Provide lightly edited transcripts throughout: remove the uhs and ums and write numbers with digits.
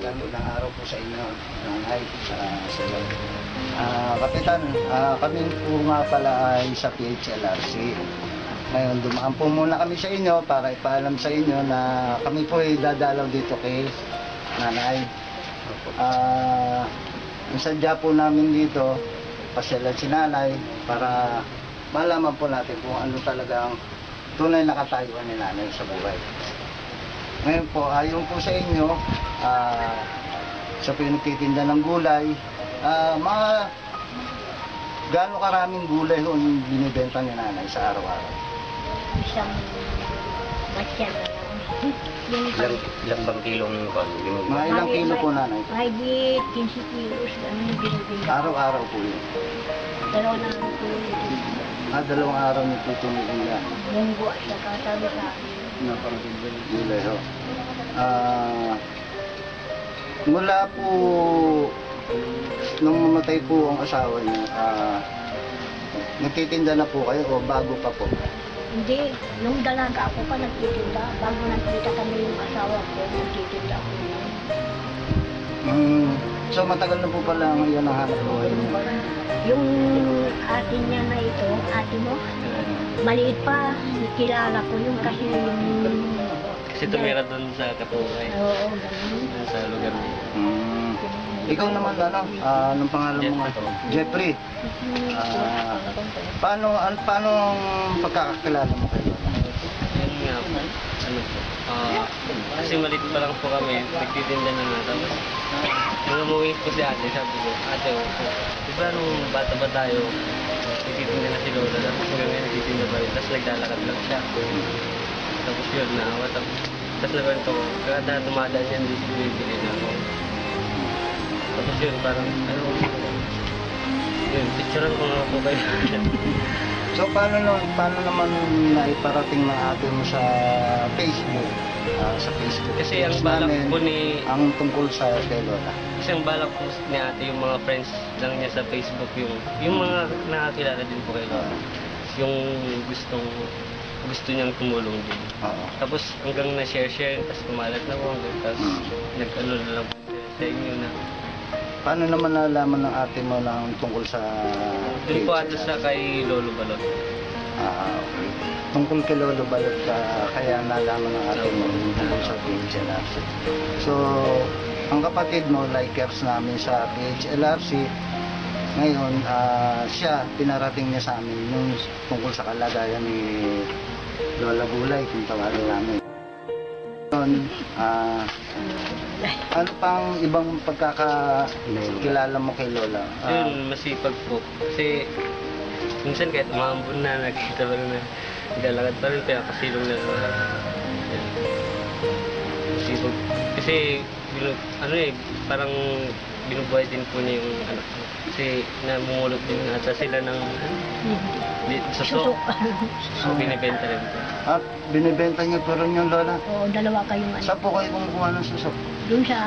Isang magandang araw po sa inyo, nanay, sa iyo. Kapitan, kami po nga pala ay sa PHLRC. Ngayon, dumaan po muna kami sa inyo para ipaalam sa inyo na kami po ay dadalaw dito kay nanay. Ang sadya po namin dito, pasyalan si nanay para malaman po natin kung ano talagang tunay na katayuan ni nanay sa buhay. Ngayon po, ayon po sa inyo, sa pinagtitinda ng gulay, mga gaano karaming gulay ho yung binibenta ni nanay sa araw-araw? Isang batyan na lang. Ilang bang kilong Mga ilang kilo po nanay? Mahigit 15 kilos ano yung binibenta. Araw-araw po yun. Dalawa na lang po yung Dalawang araw niyo po tumitinda. munggo at saka sabi sa akin. Gulay ho. Mula po nung mamatay po ang asawa niyo, nagtitinda na po kayo o bago pa po? Hindi, nung dalaga ako pa nagtitinda, bago nakita kami yung asawa ko, nagtitinda ako na. So matagal na po pala ang iyan ang hanap buhay niyo. Yung atin niya na ito, ate mo, maliit pa, kilala ko yung kasi yung... Kasi tumira doon sa Katungay. Oo, ganun. Sa lugar mo. Ikaw naman anong pangalan mo? Jeffrey. Paano ang pagkakakilala mo kayo? Yun nga po. Ano po. Kasi maliit pa lang po kami. Nagtitinda na nga. Tapos, nung umuwi po si ate, sabi ko, ate, di ba nung bata ba tayo, nagtitinda na si Lola. Tapos ngayon nagtitinda pa rin. Tapos naglalakad lang siya. Tapos yun, naawa. Tapos nagkwento ko, kada tumadaan yan, hindi bibili na ako. Tapos yun, parang, yun, picturean ko nga po kayo. So paano naman naiparating ng ate mo sa Facebook? Sa Facebook. Kasi ang post balak namin po ni... ang tungkol sa kay Lola. Kasi ang balak po ni ate, yung mga friends lang niya sa Facebook, yung mga nakakilala din po kay Lola. Yung gusto niyang tumulong din. Oo. Tapos hanggang na-share, tapos kumalat na po, tapos nag-ano na lang po sa inyo na. Paano naman nalaman ng ate mo ng tungkol sa Doon po page ata niya? sa kay Lolo Balot. Okay. Tungkol kay Lolo Balot kaya nalaman ng ate mo yung tungkol sa PHLRC. So, ang kapatid mo, likers namin sa PHLRC, ngayon, siya, pinarating niya sa amin yung tungkol sa kalagayan ni Lola Gulay, kung tawagin namin. Ngayon, ano pang ibang pagkakakilala mo kay Lola? Yun, masipag po. Kasi minsan kahit umambon na, nakikita pa rin na naglalakad pa rin, kaya kasilong na naman. Masipag. Kasi, parang binubuhay din po niya yung anak ko. Kasi namumulot din ata sila ng susok. So, binibenta rin po. At binibenta niyo pa rin yung Lola? Oo, dalawa kayong ano. Saan po kayo kumukuha ng susok? Doon sa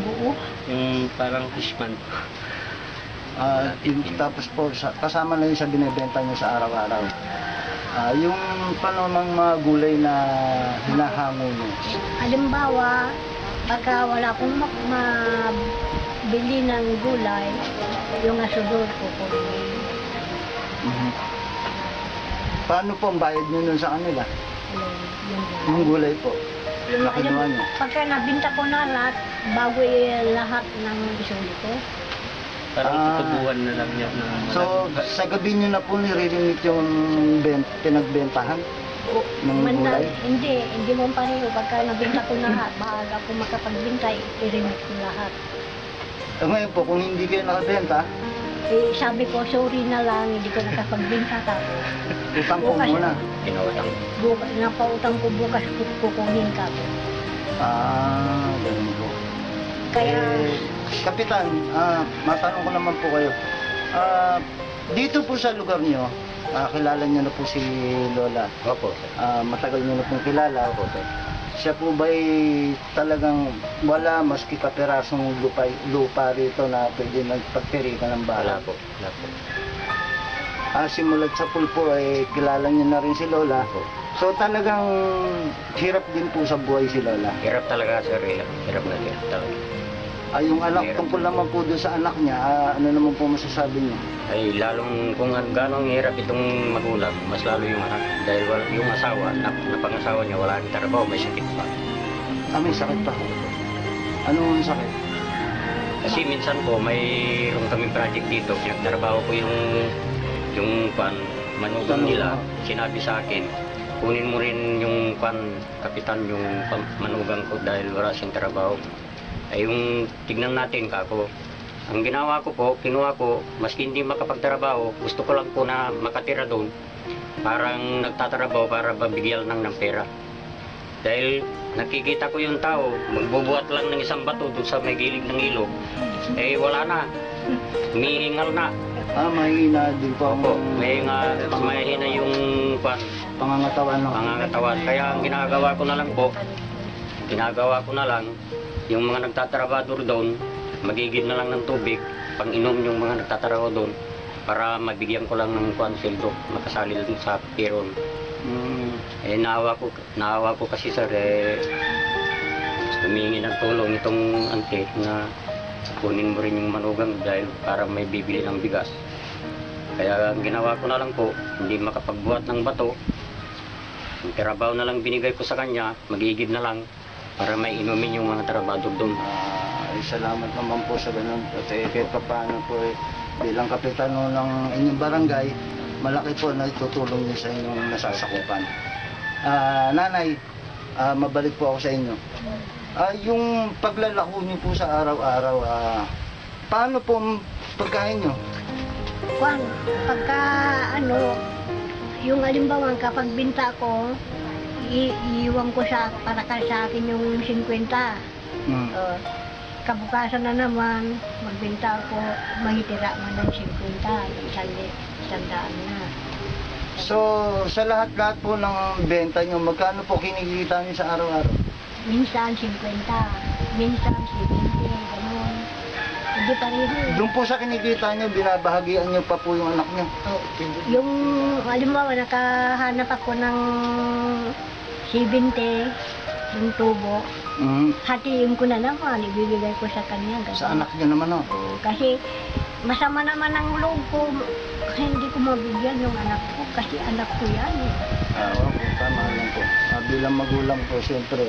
buo. Yung parang fishman po. Tapos po, kasama na yun sa binibenta niyo sa araw-araw. Yung paano ng mga gulay na hinahango niyo? Halimbawa, pagka wala akong mabili ng gulay, yung asudol ko po. Paano po ang bayad niyo nun sa kanila? Yung gulay po. Yung na kinuha niyo? Pagka nabinta ko na lahat, bago lahat ng isuli ko. Parang tutubuhan na lang niya. So, sa gabi niyo na po nire-remit yung pinagbentahan ng gulay? Hindi mo pareho. Pagka nabinta ko na lahat, maaga ko makapagbinta, i-remit ko lahat. Ngayon po, kung hindi kayo nakabenta, Sabi ko, sorry na lang, hindi ko nakapagbinta ka. utang po muna. Pinautang. Napautang ko bukas, kukunin ka po. Ganun po. Kaya, Kapitan, matanong ko naman po kayo. Dito po sa lugar niyo, kilala niyo na po si Lola. Opo. Matagal niyo na pong kilala. Opo. Siya po ba'y talagang wala maski kaperasong lupa rito na pwede magpagtirikan ng bahay? Wala po. Wala po. simulat sa pulpo ay kilala niyo na rin si Lola. So talagang hirap din po sa buhay si Lola. Hirap talaga sir, hirap na hirap talaga. Yung anak, Hirap. tungkol naman po doon sa anak niya, ano naman po masasabi niyo? Ay lalong kung gano'ng hirap itong magulang, mas lalo yung anak. Dahil yung asawa, napangasawa niya, wala rin trabaho, may sakit pa. May sakit pa. Ano ang sakit? Kasi minsan po, mayroon kaming project dito, pinagtrabaho ko yung manugang nila, sinabi sa akin, kunin mo rin yung kapitan, yung manugang ko dahil wala siyang trabaho. Ay yung tignan natin kako. Ang ginawa ko po, kinuha ko, maski hindi makapagtrabaho, gusto ko lang po na makatira doon. Parang nagtatrabaho para babigyan lang ng pera. Dahil nakikita ko yung tao, magbubuhat lang ng isang bato doon sa may gilid ng ilog. Eh wala na, humihingal na. Mahina din po ang Opo, mahina yung pangangatawan. No? pangangatawan. Kaya ang ginagawa ko na lang, yung mga nagtatrabaho doon, magigib na lang ng tubig, pang inom yung mga nagtatrabaho doon, para mabigyan ko lang ng sweldo, makasali lang sa payroll. Eh naawa ko kasi sir, humingi ng tulong itong ante na kunin mo rin yung manugang dahil para may bibili ng bigas. Kaya ang ginawa ko na lang po, hindi makapagbuhat ng bato, yung trabaho na lang binigay ko sa kanya, magigib na lang para may inumin yung mga trabador doon. Salamat naman po sa ganun. At kahit pa paano po bilang kapitan ng inyong barangay, malaki po na itutulong niyo sa inyong nasasakupan. Nanay, mabalik po ako sa inyo. Yung paglalako niyo po sa araw-araw, paano po pagkain niyo? Pagka yung alimbawa kapag binta ko, iiwan ko para sa akin yung 50. Kabukasan na naman, magbenta ako, mahitira man ng 50, isandaan na. So, sa lahat-lahat po ng benta nyo, magkano po kinikita nyo sa araw-araw? Minsan 50, minsan 70, gano'n. Hindi pareho. Doon po sa kinikita nyo, binabahagian nyo pa po yung anak nyo? Yung, halimbawa, nakahanap ako ng 70, yung tubo. Hatiin ko na naman, ibibigay ko sa kanya. Ganun. Sa anak nyo naman, no? Kasi masama naman ang loob ko, hindi ko mabigyan yung anak ko, kasi anak ko yan. Opo, tama lang po. Bilang magulang po, siyempre,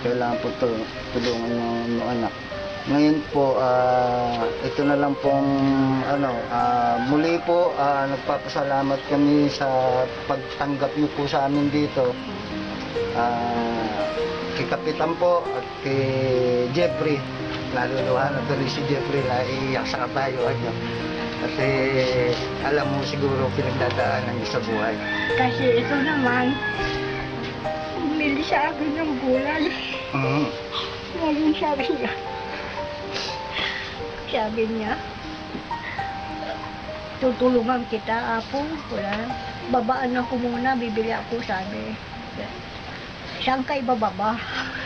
kailangan po tulungan yung anak. Ngayon po, ito na lang pong, muli po, nagpapasalamat kami sa pagtanggap niyo po sa amin dito. Kay Kapitan po at kay Jeffrey, naluluhan na tuloy si Jeffrey na iiyak sa kabayuan niyo. Kasi alam mo siguro pinagdadaanan niyo sa buhay. Kasi ito naman, bumili sa akin ng gulay. Ngayon sabi niya, tutulungan kita, Apo. Wala. Babaan ako muna, bibili ako, sabi. Saan ka ibababa?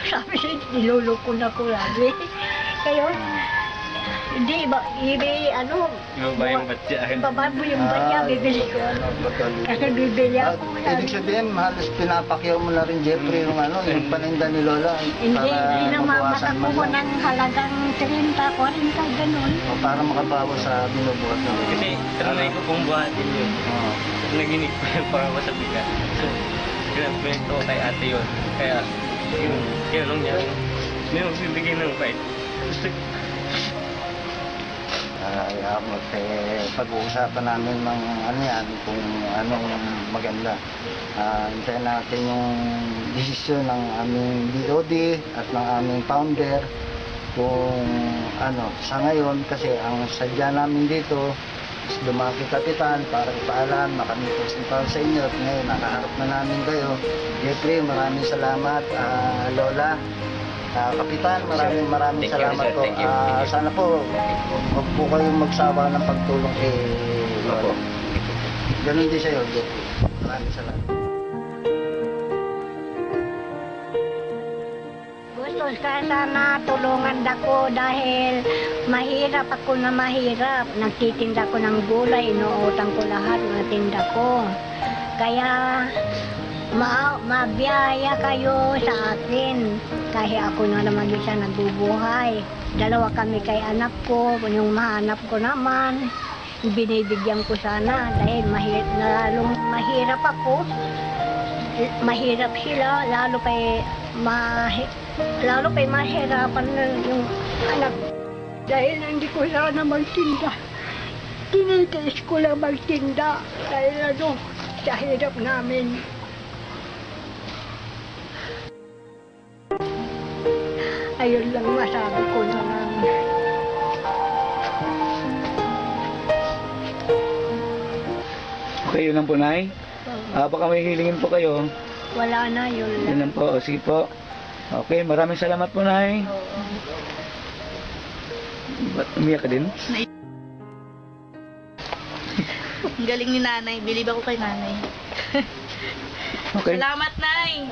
Sabi siya, niluloko na ko lagi. Kayo, hindi, Ibaba yung batya. Ibaba mo yung batya, bibili ko. Kasi bibili ako. Ibig sabihin, halos pinapakyaw mo na rin Jeffrey yung paninda ni Lola. Hindi na makakuha ng halagang 30, 40, ganun. Para makabawas sa binubuhat ng Lola. Kasi tranay ko pong buhatin yun. Naginig ko yung para sa bigat. So, pinag-point ko kay ate yun. Kaya, yung kilong niya, may magbibigay ng bait. Gusto pag-uusapan namin ng kung anong maganda. Hintayin natin yung desisyon ng aming DOD at ng aming founder kung sa ngayon kasi ang sadya namin dito is dumaki Kapitan para ipaalam, makamitos ng sa inyo at ngayon nakaharap na namin kayo. Jeffrey, maraming salamat. Lola, Kapitan, maraming salamat po. Sana po huwag po kayong magsawa ng pagtulong kay Lola. Ganun din sa'yo, Jeffrey. Maraming salamat. Boss, Gusto ka sana tulungan ako dahil mahirap ako na mahirap. Nagtitinda ko ng gulay, inuutang ko lahat ng tinda ko. Kaya mabiyaya kayo sa akin. Kahit ako na naman isa nagbubuhay. Dalawa kami kay anak ko. Yung mahanap ko naman, binibigyan ko sana dahil lalong mahirap ako. Mahirap sila, lalo pa'y mahirapan na yung anak. Dahil hindi ko sana magtinda. Tinitiis ko lang magtinda dahil sa hirap namin. Ayun lang masabi ko na lang. Okay, yun lang po, Nay. Baka may hilingin po kayo. Wala na, yun Yun lang. lang po. O, sige po. Okay, maraming salamat po, Nay. Ba't umiyak ka din? Ang galing ni nanay. Bilib ako kay nanay. Okay. Salamat, Nay.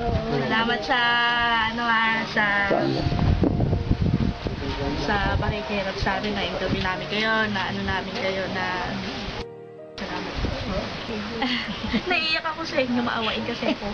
Salamat sa, Saan? sa pakikirap sa amin, na interview namin kayo, na namin kayo, na salamat. Naiiyak ako sa inyo, maawain kasi ako.